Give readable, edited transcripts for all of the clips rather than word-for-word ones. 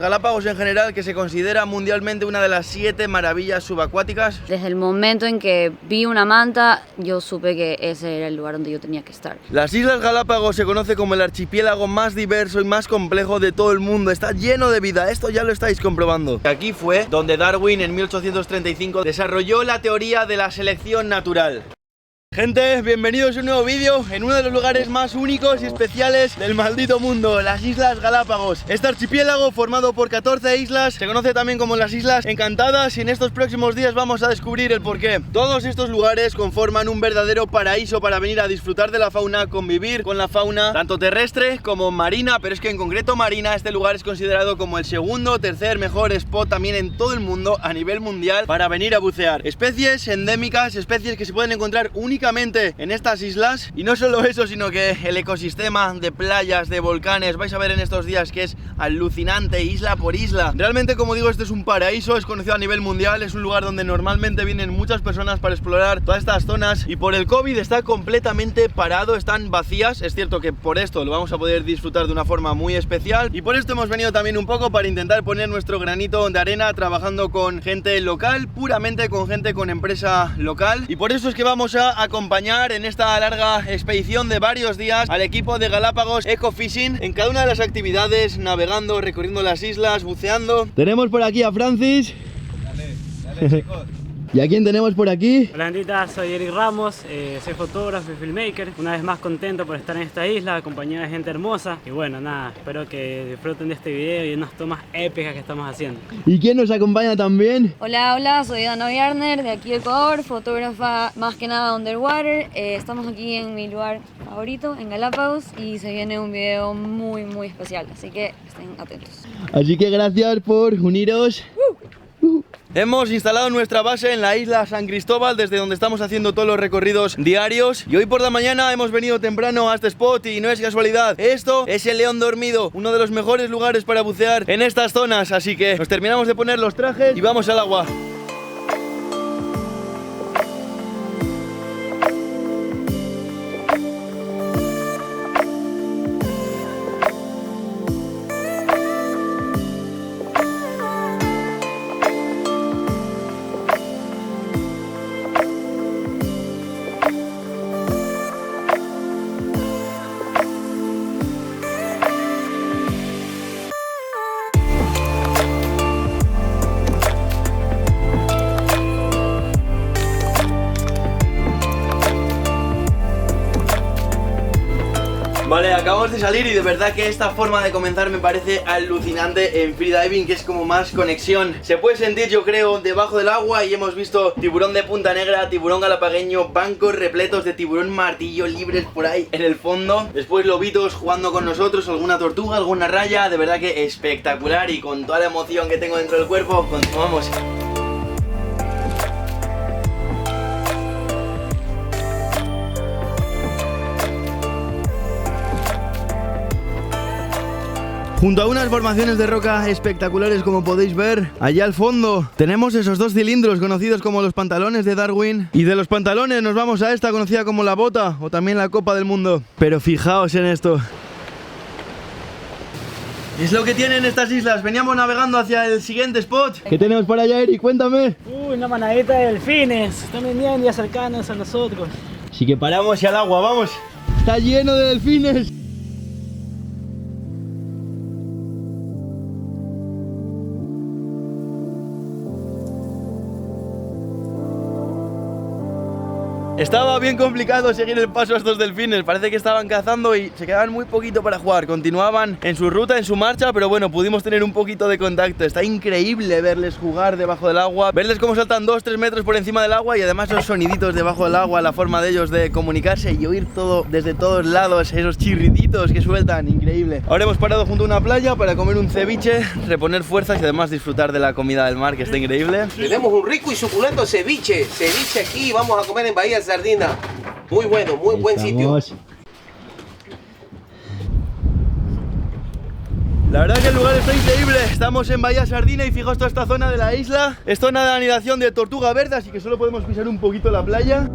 Galápagos en general, que se considera mundialmente una de las 7 maravillas subacuáticas. Desde el momento en que vi una manta, yo supe que ese era el lugar donde yo tenía que estar. Las Islas Galápagos se conoce como el archipiélago más diverso y más complejo de todo el mundo. Está lleno de vida, esto ya lo estáis comprobando. Aquí fue donde Darwin en 1835 desarrolló la teoría de la selección natural. Gente, bienvenidos a un nuevo vídeo en uno de los lugares más únicos y especiales del maldito mundo, las Islas Galápagos. Este archipiélago, formado por 14 islas, se conoce también como las Islas Encantadas, y en estos próximos días vamos a descubrir el porqué. Todos estos lugares conforman un verdadero paraíso para venir a disfrutar de la fauna, convivir con la fauna, tanto terrestre como marina, pero es que en concreto marina, este lugar es considerado como el segundo o tercer mejor spot también en todo el mundo, a nivel mundial, para venir a bucear. Especies endémicas, especies que se pueden encontrar únicamente en estas islas, y no solo eso, sino que el ecosistema de playas, de volcanes, vais a ver en estos días que es alucinante, isla por isla. Realmente, como digo, este es un paraíso, es conocido a nivel mundial, es un lugar donde normalmente vienen muchas personas para explorar todas estas zonas, y por el COVID está completamente parado, están vacías. Es cierto que por esto lo vamos a poder disfrutar de una forma muy especial, y por esto hemos venido también un poco para intentar poner nuestro granito de arena, trabajando con gente local, puramente con gente con empresa local, y por eso es que vamos a acompañar en esta larga expedición de varios días al equipo de Galápagos Eco Fishing en cada una de las actividades, navegando, recorriendo las islas, buceando. Tenemos por aquí a Francis. Dale, chicos. ¿Y a quién tenemos por aquí? Hola gentita, soy Eric Ramos, soy fotógrafo y filmmaker. Una vez más contento por estar en esta isla, acompañado de gente hermosa. Y bueno, nada, espero que disfruten de este video y de unas tomas épicas que estamos haciendo. ¿Y quién nos acompaña también? Hola, soy Dana Bjarner, de aquí de Ecuador, fotógrafa más que nada underwater. Estamos aquí en mi lugar favorito, en Galápagos, y se viene un video muy especial, así que estén atentos. Así que gracias por uniros. Hemos instalado nuestra base en la isla San Cristóbal, desde donde estamos haciendo todos los recorridos diarios, y hoy por la mañana hemos venido temprano a este spot, y no es casualidad, esto es el León Dormido, uno de los mejores lugares para bucear en estas zonas, así que nos terminamos de poner los trajes y vamos al agua. Vale, acabamos de salir y de verdad que esta forma de comenzar me parece alucinante en freediving, que es como más conexión. Se puede sentir, yo creo, debajo del agua, y hemos visto tiburón de punta negra, tiburón galapagueño, bancos repletos de tiburón martillo libres por ahí en el fondo. Después lobitos jugando con nosotros, alguna tortuga, alguna raya, de verdad que espectacular, y con toda la emoción que tengo dentro del cuerpo, continuamos. Junto a unas formaciones de roca espectaculares, como podéis ver, allá al fondo tenemos esos dos cilindros conocidos como los pantalones de Darwin, y de los pantalones nos vamos a esta conocida como la bota, o también la Copa del Mundo. Pero fijaos en esto. Es lo que tienen estas islas. Veníamos navegando hacia el siguiente spot. ¿Qué tenemos por allá, Eric? Cuéntame. Uy, una manadita de delfines, están viniendo y acercándose a nosotros. Así que paramos hacia el agua, vamos. Está lleno de delfines. Estaba bien complicado seguir el paso a estos delfines, parece que estaban cazando y se quedaban muy poquito para jugar, continuaban en su ruta, en su marcha, pero bueno, pudimos tener un poquito de contacto. Está increíble verles jugar debajo del agua, verles cómo saltan 2-3 metros por encima del agua, y además los soniditos debajo del agua, la forma de ellos de comunicarse y oír todo desde todos lados, esos chirriditos que sueltan, increíble. Ahora hemos parado junto a una playa para comer un ceviche, reponer fuerzas y además disfrutar de la comida del mar, que está increíble. Tenemos un rico y suculento ceviche aquí, vamos a comer en Bahía Sardina. Muy bueno, muy buen sitio. La verdad que el lugar está increíble. Estamos en Bahía Sardina y fijaos toda esta zona de la isla. Es zona de anidación de tortuga verde, así que solo podemos pisar un poquito la playa.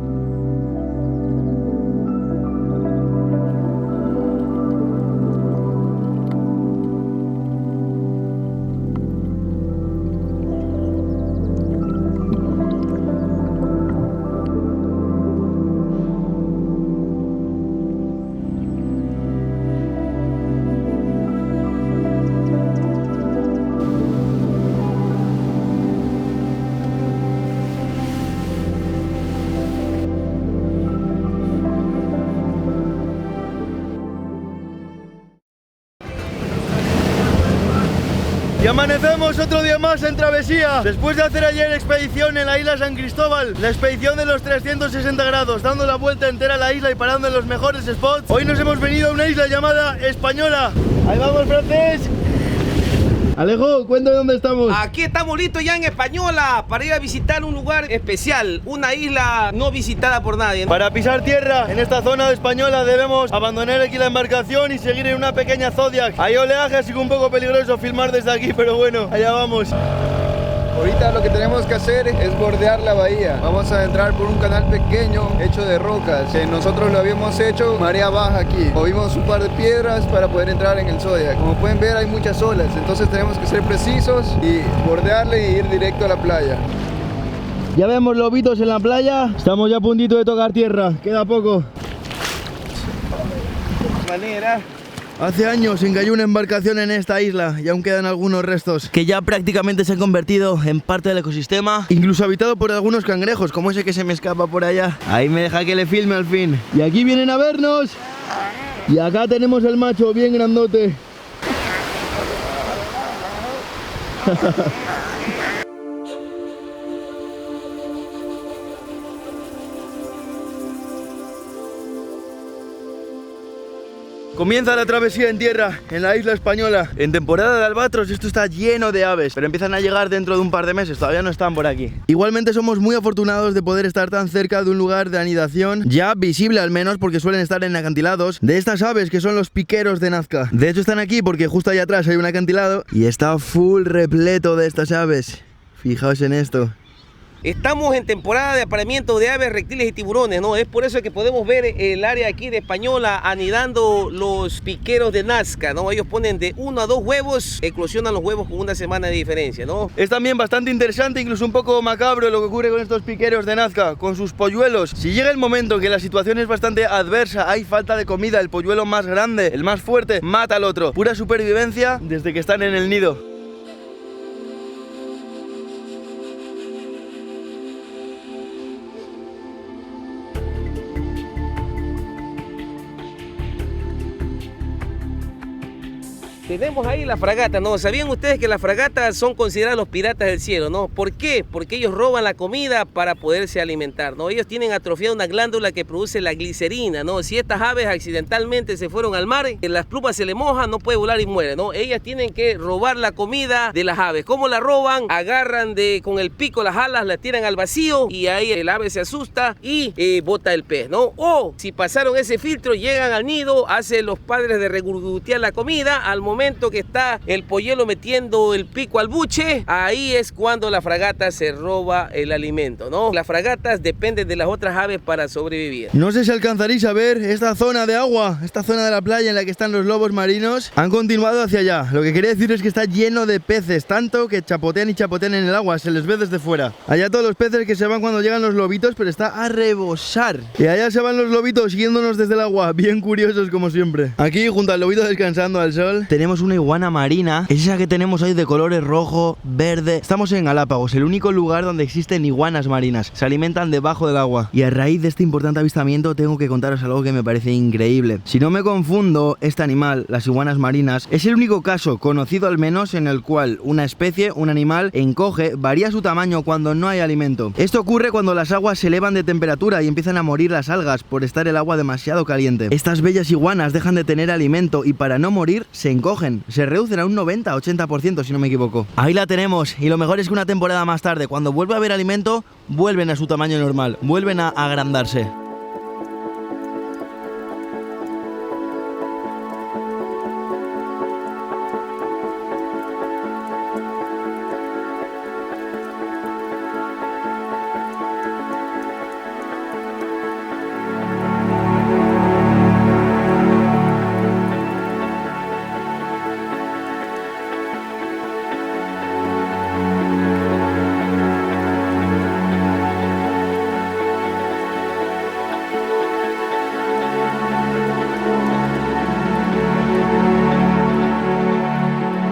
Y amanecemos otro día más en travesía. Después de hacer ayer expedición en la isla San Cristóbal, la expedición de los 360 grados, dando la vuelta entera a la isla y parando en los mejores spots, hoy nos hemos venido a una isla llamada Española. Ahí vamos, Frances. Alejo, cuéntame dónde estamos. Aquí estamos listos ya en Española para ir a visitar un lugar especial, una isla no visitada por nadie, ¿no? Para pisar tierra en esta zona de Española debemos abandonar aquí la embarcación y seguir en una pequeña Zodiac. Hay oleaje, así que un poco peligroso filmar desde aquí, pero bueno, allá vamos. Ahorita lo que tenemos que hacer es bordear la bahía. Vamos a entrar por un canal pequeño hecho de rocas. Nosotros lo habíamos hecho marea baja aquí. Movimos un par de piedras para poder entrar en el Zodiac. Como pueden ver, hay muchas olas, entonces tenemos que ser precisos y bordearle y ir directo a la playa. Ya vemos lobitos en la playa. Estamos ya a puntito de tocar tierra. Queda poco. Manera. Hace años se encalló una embarcación en esta isla y aún quedan algunos restos que ya prácticamente se han convertido en parte del ecosistema, incluso habitado por algunos cangrejos, como ese que se me escapa por allá. Ahí me deja que le filme al fin. Y aquí vienen a vernos. Y acá tenemos el macho bien grandote. Comienza la travesía en tierra, en la isla Española. En temporada de albatros esto está lleno de aves, pero empiezan a llegar dentro de un par de meses, todavía no están por aquí. Igualmente somos muy afortunados de poder estar tan cerca de un lugar de anidación, ya visible al menos porque suelen estar en acantilados, de estas aves que son los piqueros de Nazca. De hecho están aquí porque justo allá atrás hay un acantilado y está full repleto de estas aves. Fijaos en esto. Estamos en temporada de apareamiento de aves, reptiles y tiburones, ¿no? Es por eso que podemos ver el área aquí de Española anidando los piqueros de Nazca, ¿no? Ellos ponen de 1 a 2 huevos, eclosionan los huevos con una semana de diferencia, ¿no? Es también bastante interesante, incluso un poco macabro lo que ocurre con estos piqueros de Nazca, con sus polluelos. Si llega el momento en que la situación es bastante adversa, hay falta de comida, el polluelo más grande, el más fuerte, mata al otro. Pura supervivencia desde que están en el nido. Tenemos ahí la fragata, ¿no? ¿Sabían ustedes que las fragatas son consideradas los piratas del cielo, ¿no? ¿Por qué? Porque ellos roban la comida para poderse alimentar, ¿no? Ellos tienen atrofiada una glándula que produce la glicerina, ¿no? Si estas aves accidentalmente se fueron al mar, las plumas se le mojan, no puede volar y muere, ¿no? Ellas tienen que robar la comida de las aves. ¿Cómo la roban? Agarran con el pico las alas, la tiran al vacío y ahí el ave se asusta y bota el pez, ¿no? O si pasaron ese filtro, llegan al nido, hacen los padres de regurgitear la comida, al momento que está el polluelo metiendo el pico al buche, ahí es cuando la fragata se roba el alimento, ¿no? Las fragatas dependen de las otras aves para sobrevivir. No sé si alcanzaréis a ver esta zona de agua, esta zona de la playa en la que están los lobos marinos. Han continuado hacia allá. Lo que quería decir es que está lleno de peces, tanto que chapotean y chapotean en el agua, se les ve desde fuera. Allá todos los peces que se van cuando llegan los lobitos, pero está a rebosar. Y allá se van los lobitos siguiéndonos desde el agua, bien curiosos como siempre. Aquí, junto al lobito descansando al sol, tenemos una iguana marina. Es esa que tenemos hoy de colores rojo, verde. Estamos en Galápagos, el único lugar donde existen iguanas marinas. Se alimentan debajo del agua. Y a raíz de este importante avistamiento tengo que contaros algo que me parece increíble. Si no me confundo, este animal, las iguanas marinas, es el único caso, conocido al menos, en el cual una especie, un animal, encoge, varía su tamaño cuando no hay alimento. Esto ocurre cuando las aguas se elevan de temperatura y empiezan a morir las algas por estar el agua demasiado caliente. Estas bellas iguanas dejan de tener alimento y para no morir se encogen. Se reducen a un 90-80% si no me equivoco. Ahí la tenemos y lo mejor es que una temporada más tarde, cuando vuelve a haber alimento, vuelven a su tamaño normal, vuelven a agrandarse.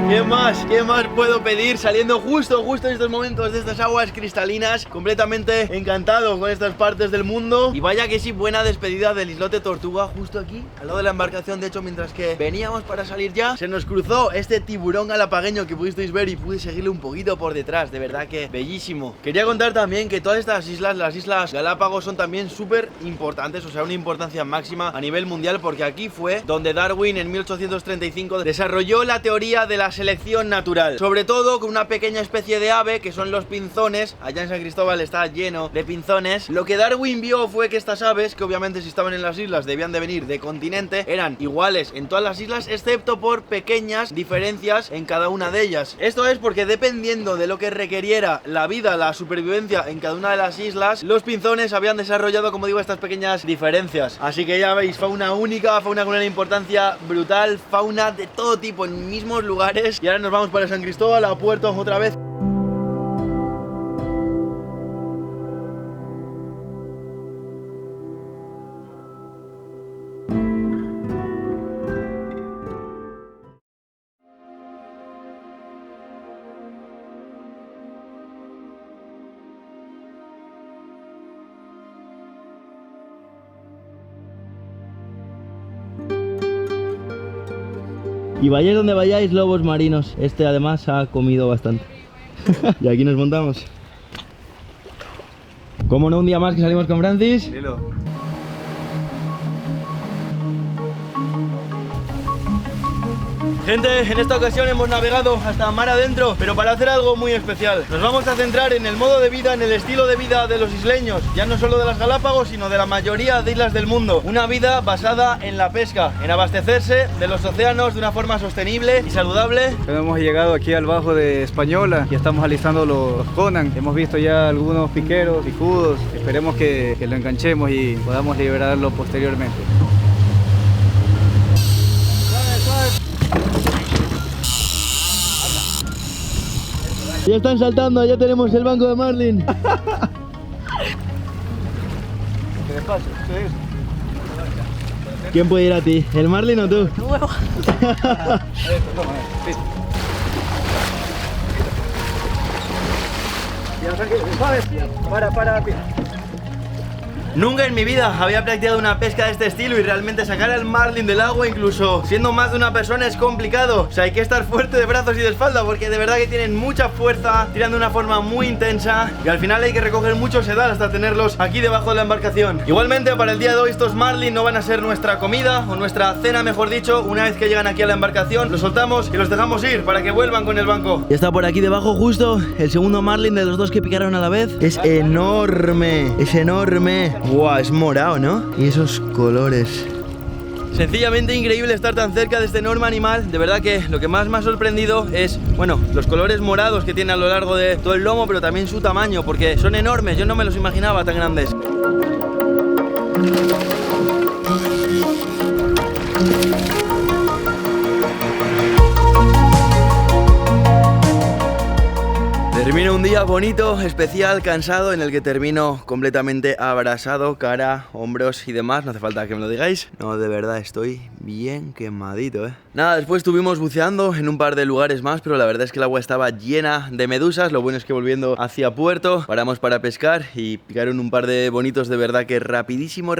¿Quién más? ¿Qué más puedo pedir? Saliendo justo en estos momentos de estas aguas cristalinas, completamente encantado con estas partes del mundo. Y vaya que sí, buena despedida del islote Tortuga, justo aquí, al lado de la embarcación. De hecho, mientras que veníamos para salir ya, se nos cruzó este tiburón galapagueño que pudisteis ver y pude seguirle un poquito por detrás. De verdad que bellísimo. Quería contar también que todas estas islas, las islas Galápagos, son también súper importantes, o sea, una importancia máxima a nivel mundial, porque aquí fue donde Darwin en 1835 desarrolló la teoría de la selección natural, sobre todo con una pequeña especie de ave que son los pinzones. Allá en San Cristóbal está lleno de pinzones. Lo que Darwin vio fue que estas aves, que obviamente si estaban en las islas debían de venir de continente, eran iguales en todas las islas excepto por pequeñas diferencias en cada una de ellas. Esto es porque dependiendo de lo que requiriera la vida, la supervivencia en cada una de las islas, los pinzones habían desarrollado, como digo, estas pequeñas diferencias. Así que ya veis, fauna única, fauna con una importancia brutal, fauna de todo tipo en mismos lugares. Y ahora nos vamos para San Cristóbal, a Puerto otra vez. Y vayáis donde vayáis, lobos marinos. Este además ha comido bastante. Y aquí nos montamos. Como no, un día más que salimos con Francis. Dilo. Gente, en esta ocasión hemos navegado hasta mar adentro, pero para hacer algo muy especial. Nos vamos a centrar en el modo de vida, en el estilo de vida de los isleños, ya no solo de las Galápagos, sino de la mayoría de islas del mundo. Una vida basada en la pesca, en abastecerse de los océanos de una forma sostenible y saludable. Hemos llegado aquí al bajo de Española, ya estamos alistando los Conan. Hemos visto ya algunos piqueros, picudos. Esperemos que lo enganchemos y podamos liberarlo posteriormente. Ya están saltando, ya tenemos el banco de marlin. Que despacio, ¿Quién puede ir a ti? ¿El marlin o tú? Huevo. Para. Nunca en mi vida había practicado una pesca de este estilo y realmente sacar al marlin del agua, incluso siendo más de una persona, es complicado. O sea, hay que estar fuerte de brazos y de espalda porque de verdad que tienen mucha fuerza, tiran de una forma muy intensa y al final hay que recoger mucho sedal hasta tenerlos aquí debajo de la embarcación. Igualmente, para el día de hoy estos marlin no van a ser nuestra comida o nuestra cena, mejor dicho. Una vez que llegan aquí a la embarcación los soltamos y los dejamos ir para que vuelvan con el banco. Ya está por aquí debajo justo el segundo marlin de los dos que picaron a la vez. Es enorme, es enorme. Guau, es morado, ¿no? Y esos colores. Sencillamente increíble estar tan cerca de este enorme animal. De verdad que lo que más me ha sorprendido es, bueno, los colores morados que tiene a lo largo de todo el lomo, pero también su tamaño, porque son enormes. Yo no me los imaginaba tan grandes. Termino un día bonito, especial, cansado, en el que termino completamente abrasado, cara, hombros y demás. No hace falta que me lo digáis. No, de verdad, estoy bien quemadito, Nada, después estuvimos buceando en un par de lugares más, pero la verdad es que el agua estaba llena de medusas. Lo bueno es que volviendo hacia puerto, paramos para pescar y picaron un par de bonitos de verdad que rapidísimo.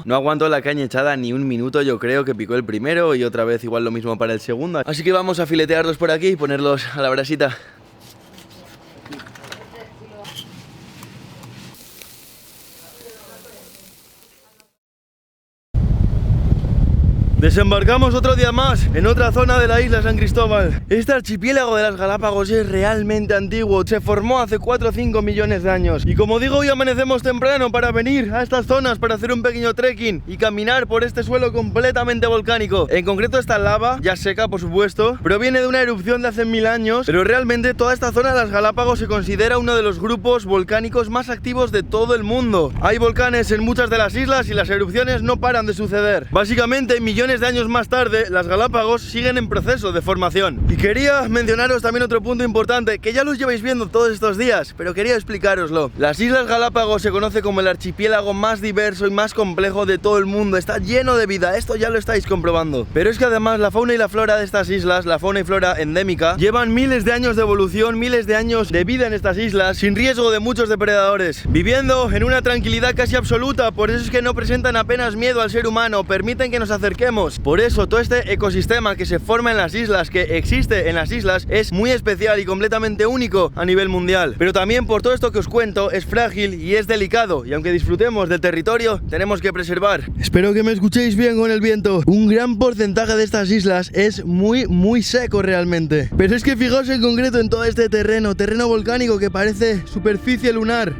No aguantó la caña echada ni un minuto, yo creo que picó el primero y otra vez igual lo mismo para el segundo. Así que vamos a filetearlos por aquí y ponerlos a la brasita. Desembarcamos otro día más en otra zona de la isla San Cristóbal. Este archipiélago de las Galápagos es realmente antiguo. Se formó hace 4 o 5 millones de años. Y como digo, hoy amanecemos temprano para venir a estas zonas para hacer un pequeño trekking y caminar por este suelo completamente volcánico. En concreto esta lava, ya seca por supuesto, proviene de una erupción de hace 1000 años. Pero realmente toda esta zona de las Galápagos se considera uno de los grupos volcánicos más activos de todo el mundo. Hay volcanes en muchas de las islas y las erupciones no paran de suceder. Básicamente millones millones de años más tarde, las Galápagos siguen en proceso de formación. Y quería mencionaros también otro punto importante, que ya los lleváis viendo todos estos días, pero quería explicároslo. Las Islas Galápagos se conoce como el archipiélago más diverso y más complejo de todo el mundo. Está lleno de vida, esto ya lo estáis comprobando. Pero es que además la fauna y la flora de estas islas, la fauna y flora endémica, llevan miles de años de evolución, miles de años de vida en estas islas, sin riesgo de muchos depredadores, viviendo en una tranquilidad casi absoluta. Por eso es que no presentan apenas miedo al ser humano, permiten que nos acerquemos. Por eso todo este ecosistema que se forma en las islas, que existe en las islas, es muy especial y completamente único a nivel mundial. Pero también por todo esto que os cuento, es frágil y es delicado, y aunque disfrutemos del territorio, tenemos que preservar. Espero que me escuchéis bien con el viento. Un gran porcentaje de estas islas es muy seco realmente. Pero es que fijaos en concreto en todo este terreno volcánico que parece superficie lunar.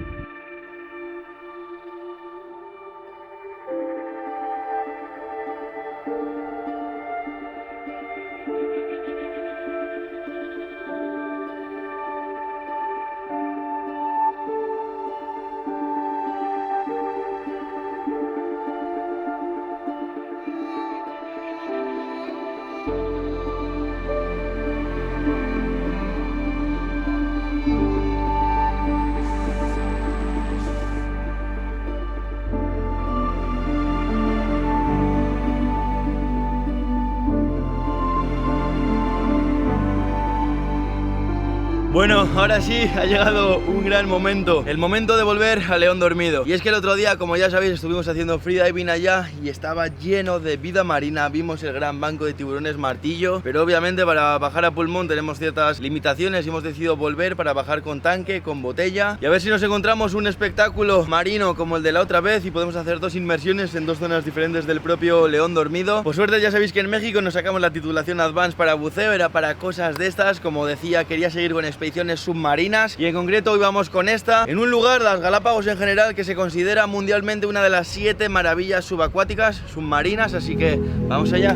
Bueno, ahora sí ha llegado un gran momento, el momento de volver a León Dormido. Y es que el otro día, como ya sabéis, estuvimos haciendo freediving allá y estaba lleno de vida marina. Vimos el gran banco de tiburones martillo, pero obviamente para bajar a pulmón tenemos ciertas limitaciones y hemos decidido volver para bajar con tanque, con botella, y a ver si nos encontramos un espectáculo marino como el de la otra vez y podemos hacer 2 inmersiones en 2 zonas diferentes del propio León Dormido. Por suerte ya sabéis que en México nos sacamos la titulación Advance para buceo, era para cosas de estas. Como decía, quería seguir con expediciones submarinas y en concreto hoy vamos con esta, en un lugar, las Galápagos en general, que se considera mundialmente una de las 7 maravillas subacuáticas submarinas, así que vamos allá.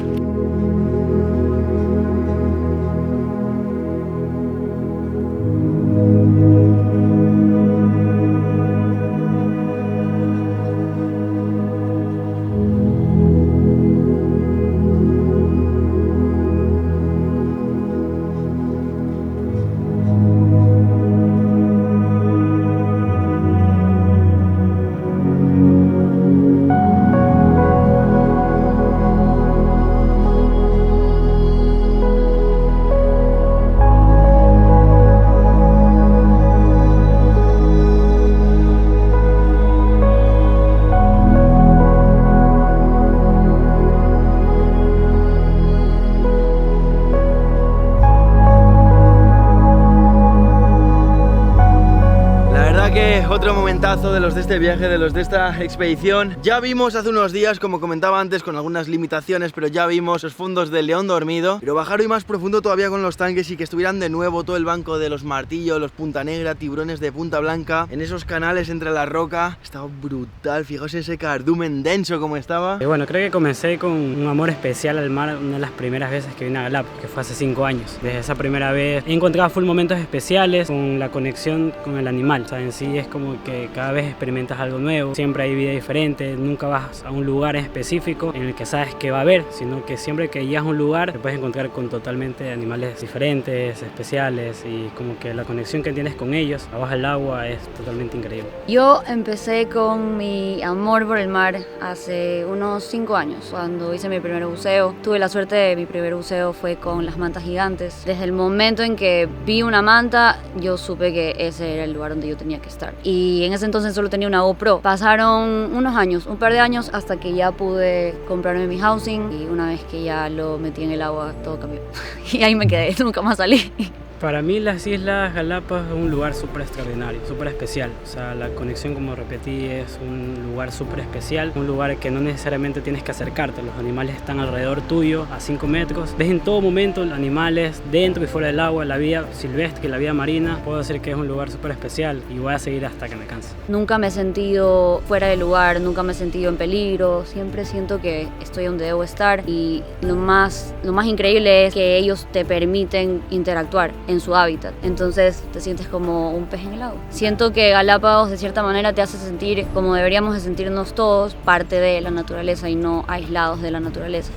Otro momentazo de los de este viaje, de los de esta expedición. Ya vimos hace unos días, como comentaba antes, con algunas limitaciones, pero ya vimos los fondos del León Dormido. Pero bajar hoy más profundo todavía con los tanques y que estuvieran de nuevo todo el banco de los martillos, los punta negra, tiburones de punta blanca, en esos canales entre la roca. Estaba brutal, fijaos ese cardumen denso como estaba. Y bueno, creo que comencé con un amor especial al mar una de las primeras veces que vine a Galápagos, que fue hace 5 años. Desde esa primera vez he encontrado full momentos especiales con la conexión con el animal. O sea, en sí es como que cada vez experimentas algo nuevo, siempre hay vida diferente, nunca vas a un lugar específico en el que sabes que va a haber, sino que siempre que llegas a un lugar te puedes encontrar con totalmente animales diferentes, especiales, y como que la conexión que tienes con ellos abajo del agua es totalmente increíble. Yo empecé con mi amor por el mar hace unos 5 años, cuando hice mi primer buceo. Tuve la suerte de mi primer buceo fue con las mantas gigantes. Desde el momento en que vi una manta, yo supe que ese era el lugar donde yo tenía que estar. Y en ese entonces solo tenía una GoPro. Pasaron unos años, un par de años, hasta que ya pude comprarme mi housing, y una vez que ya lo metí en el agua, todo cambió. Y ahí me quedé, nunca más salí. Para mí las Islas Galápagos es un lugar súper extraordinario, súper especial. O sea, la conexión, como repetí, es un lugar súper especial, un lugar que no necesariamente tienes que acercarte. Los animales están alrededor tuyo, a 5 metros. Ves en todo momento animales dentro y fuera del agua, la vida silvestre, la vida marina. Puedo decir que es un lugar súper especial y voy a seguir hasta que me canse. Nunca me he sentido fuera de lugar, nunca me he sentido en peligro. Siempre siento que estoy donde debo estar, y lo más increíble es que ellos te permiten interactuar en su hábitat, entonces te sientes como un pez en el agua. Siento que Galápagos de cierta manera te hace sentir como deberíamos de sentirnos todos, parte de la naturaleza y no aislados de la naturaleza.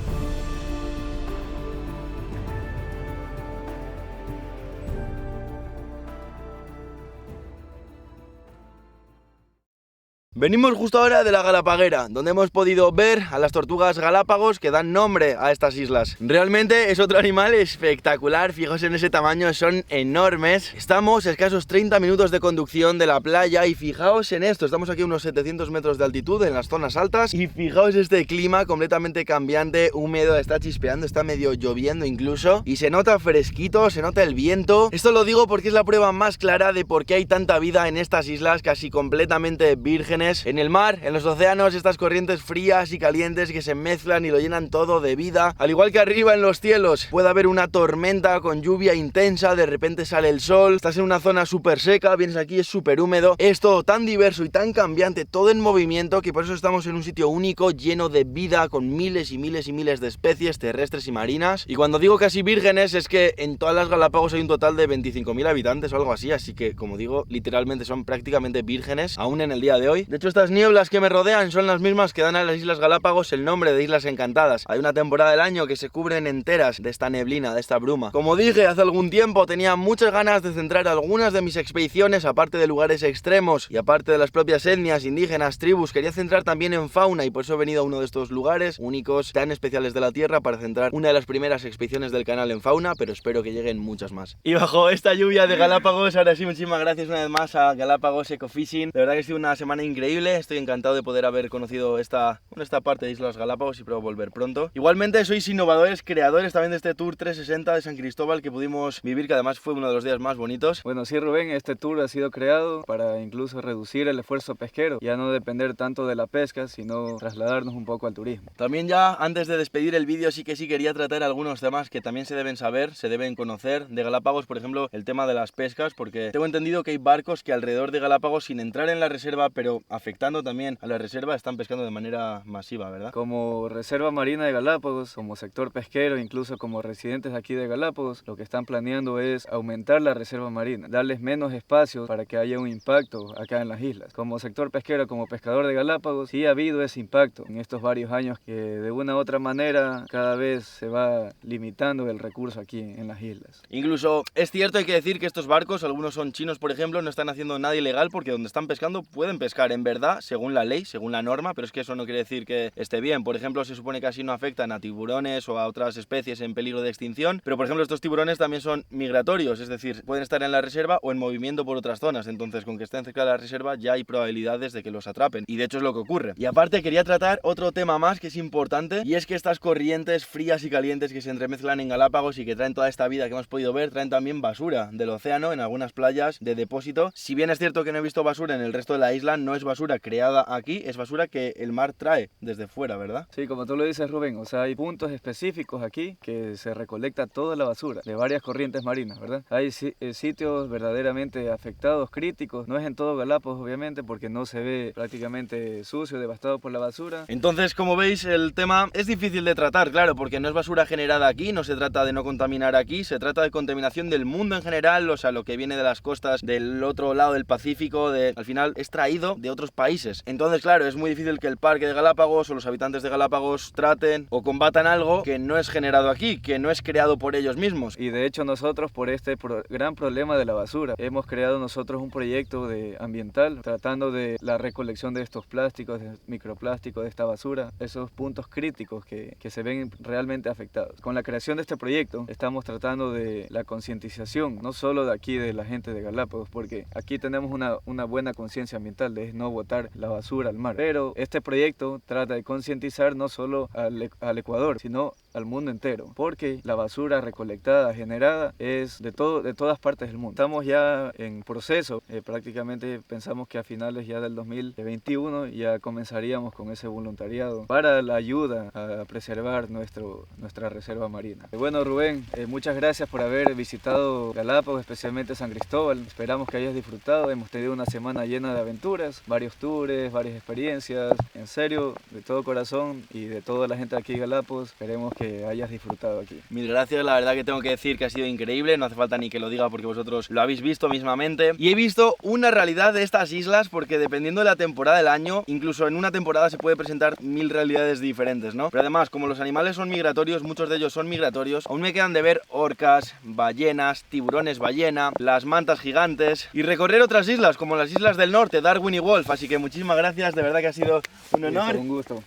Venimos justo ahora de la Galapaguera, donde hemos podido ver a las tortugas galápagos que dan nombre a estas islas. Realmente es otro animal espectacular, fijaos en ese tamaño, son enormes. Estamos a escasos 30 minutos de conducción de la playa y fijaos en esto, estamos aquí a unos 700 metros de altitud en las zonas altas y fijaos este clima completamente cambiante, húmedo, está chispeando, está medio lloviendo incluso y se nota fresquito, se nota el viento. Esto lo digo porque es la prueba más clara de por qué hay tanta vida en estas islas casi completamente vírgenes. En el mar, en los océanos, estas corrientes frías y calientes que se mezclan y lo llenan todo de vida. Al igual que arriba en los cielos, puede haber una tormenta con lluvia intensa, de repente sale el sol, estás en una zona súper seca, vienes aquí, es súper húmedo. Es todo tan diverso y tan cambiante, todo en movimiento, que por eso estamos en un sitio único, lleno de vida, con miles y miles y miles de especies terrestres y marinas. Y cuando digo casi vírgenes, es que en todas las Galápagos hay un total de 25.000 habitantes o algo así, así que, como digo, literalmente son prácticamente vírgenes, aún en el día de hoy. De hecho, estas nieblas que me rodean son las mismas que dan a las Islas Galápagos el nombre de Islas Encantadas. Hay una temporada del año que se cubren enteras de esta neblina, de esta bruma. Como dije hace algún tiempo, tenía muchas ganas de centrar algunas de mis expediciones, aparte de lugares extremos y aparte de las propias etnias, indígenas, tribus, quería centrar también en fauna y por eso he venido a uno de estos lugares únicos, tan especiales de la Tierra, para centrar una de las primeras expediciones del canal en fauna, pero espero que lleguen muchas más. Y bajo esta lluvia de Galápagos, ahora sí, muchísimas gracias una vez más a Galápagos Ecofishing. De verdad que ha sido una semana increíble. Estoy encantado de poder haber conocido esta parte de Islas Galápagos y espero volver pronto. Igualmente sois innovadores, creadores también de este Tour 360 de San Cristóbal que pudimos vivir, que además fue uno de los días más bonitos. Bueno, sí, Rubén, este tour ha sido creado para incluso reducir el esfuerzo pesquero, ya no depender tanto de la pesca, sino trasladarnos un poco al turismo. También ya antes de despedir el vídeo sí que quería tratar algunos temas que también se deben saber, se deben conocer de Galápagos, por ejemplo el tema de las pescas, porque tengo entendido que hay barcos que alrededor de Galápagos, sin entrar en la reserva pero afectando también a la reserva, están pescando de manera masiva, ¿verdad? Como Reserva Marina de Galápagos, como sector pesquero, incluso como residentes aquí de Galápagos, lo que están planeando es aumentar la reserva marina, darles menos espacio para que haya un impacto acá en las islas. Como sector pesquero, como pescador de Galápagos, sí ha habido ese impacto en estos varios años que de una u otra manera cada vez se va limitando el recurso aquí en las islas. Incluso es cierto, hay que decir que estos barcos, algunos son chinos por ejemplo, no están haciendo nada ilegal porque donde están pescando pueden pescar en verdad, según la ley, según la norma, pero es que eso no quiere decir que esté bien. Por ejemplo, se supone que así no afectan a tiburones o a otras especies en peligro de extinción, pero por ejemplo estos tiburones también son migratorios, es decir, pueden estar en la reserva o en movimiento por otras zonas, entonces con que estén cerca de la reserva ya hay probabilidades de que los atrapen, y de hecho es lo que ocurre. Y aparte quería tratar otro tema más que es importante, y es que estas corrientes frías y calientes que se entremezclan en Galápagos y que traen toda esta vida que hemos podido ver, traen también basura del océano en algunas playas de depósito. Si bien es cierto que no he visto basura en el resto de la isla, no es basura creada aquí, es basura que el mar trae desde fuera, ¿verdad? Sí, como tú lo dices, Rubén, o sea, hay puntos específicos aquí que se recolecta toda la basura de varias corrientes marinas, ¿verdad? Hay sitios verdaderamente afectados, críticos, no es en todo Galápagos obviamente porque no se ve prácticamente sucio, devastado por la basura. Entonces, como veis, el tema es difícil de tratar, claro, porque no es basura generada aquí, no se trata de no contaminar aquí, se trata de contaminación del mundo en general, o sea, lo que viene de las costas del otro lado del Pacífico, al final es traído de otros países. Entonces, claro, es muy difícil que el parque de Galápagos o los habitantes de Galápagos traten o combatan algo que no es generado aquí, que no es creado por ellos mismos. Y de hecho nosotros, por este gran problema de la basura, hemos creado nosotros un proyecto ambiental tratando de la recolección de estos plásticos, de microplásticos, de esta basura, esos puntos críticos que se ven realmente afectados. Con la creación de este proyecto estamos tratando de la concientización, no solo de aquí de la gente de Galápagos, porque aquí tenemos una buena conciencia ambiental de no botar la basura al mar, pero este proyecto trata de concientizar no solo al Ecuador, sino al mundo entero, porque la basura recolectada, generada, es de todas partes del mundo. Estamos ya en proceso, prácticamente pensamos que a finales ya del 2021 ya comenzaríamos con ese voluntariado para la ayuda a preservar nuestra reserva marina. Bueno, Rubén, muchas gracias por haber visitado Galápagos, especialmente San Cristóbal. Esperamos que hayas disfrutado, hemos tenido una semana llena de aventuras, varios tours, varias experiencias, en serio, de todo corazón y de toda la gente aquí de Galápagos, esperemos que hayas disfrutado aquí. Mil gracias, la verdad que tengo que decir que ha sido increíble, no hace falta ni que lo diga porque vosotros lo habéis visto mismamente. Y he visto una realidad de estas islas porque dependiendo de la temporada del año, incluso en una temporada se puede presentar 1000 realidades diferentes, ¿no? Pero además, como los animales son migratorios, muchos de ellos son migratorios, aún me quedan de ver orcas, ballenas, tiburones ballena, las mantas gigantes y recorrer otras islas como las islas del norte, Darwin y Wolf, golf. Así que muchísimas gracias, de verdad que ha sido un honor. Un gusto.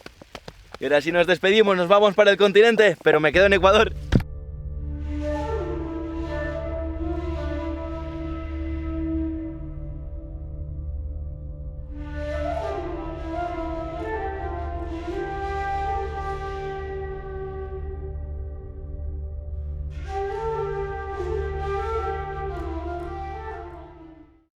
Y ahora sí nos despedimos, nos vamos para el continente, pero me quedo en Ecuador.